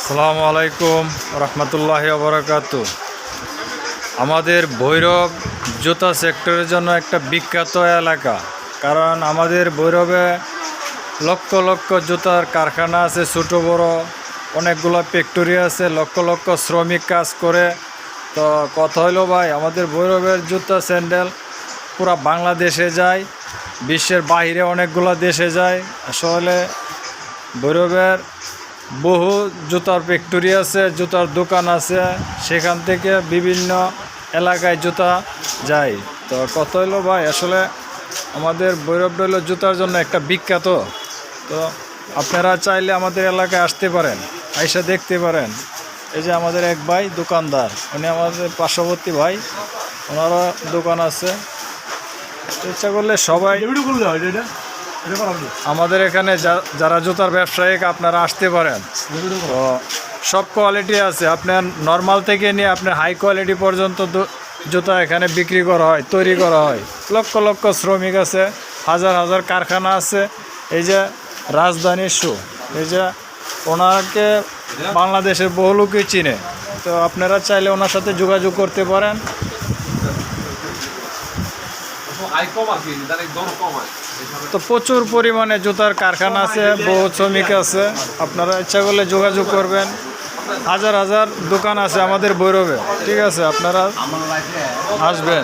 আসসালামু আলাইকুম রহমতুল্লাহি ওয়া আমাদের ভৈরব জুতা সেক্টরের জন্য একটা বিখ্যাত এলাকা। কারণ আমাদের ভৈরবে লক্ষ লক্ষ জুতার কারখানা আছে, ছোটো বড় অনেকগুলো ফ্যাক্টরি আছে, লক্ষ লক্ষ শ্রমিক কাজ করে। তো কথা হইলো ভাই, আমাদের ভৈরবের জুতা স্যান্ডেল পুরা বাংলাদেশে যায়, বিশ্বের বাইরে অনেকগুলো দেশে যায়। আসলে ভৈরবের বহু জুতার ফ্যাক্টরি আছে, জুতার দোকান আছে, সেখান থেকে বিভিন্ন এলাকায় জুতা যায়। তো কত হইলো ভাই, আসলে আমাদের ভৈরব হইল জুতার জন্য একটা বিখ্যাত। তো আপনারা চাইলে আমাদের এলাকায় আসতে পারেন, আইসা দেখতে পারেন। এই যে আমাদের এক ভাই দোকানদার, উনি আমাদের পার্শ্ববর্তী ভাই, ওনারও দোকান আছে। ইচ্ছা করলে সবাই আমাদের এখানে যারা জুতার ব্যবসায়িক আপনারা আসতে পারেন। তো সব কোয়ালিটি আছে, আপনার নর্মাল থেকে নিয়ে আপনার হাই কোয়ালিটি পর্যন্ত জুতা এখানে বিক্রি করা হয়, তৈরি করা হয়। লক্ষ লক্ষ শ্রমিক আছে, হাজার হাজার কারখানা আছে। এই যে রাজধানী শু, এই যে ওনাকে বাংলাদেশের বহু লোকই চিনে। তো আপনারা চাইলে ওনার সাথে যোগাযোগ করতে পারেন। তো প্রচুর পরিমাণে জুতার কারখানা আছে, বহু শ্রমিক আছে। আপনারা ইচ্ছা করলে যোগাযোগ করবেন। হাজার হাজার দোকান আছে আমাদের ভৈরবে, ঠিক আছে, আপনারা আসবেন।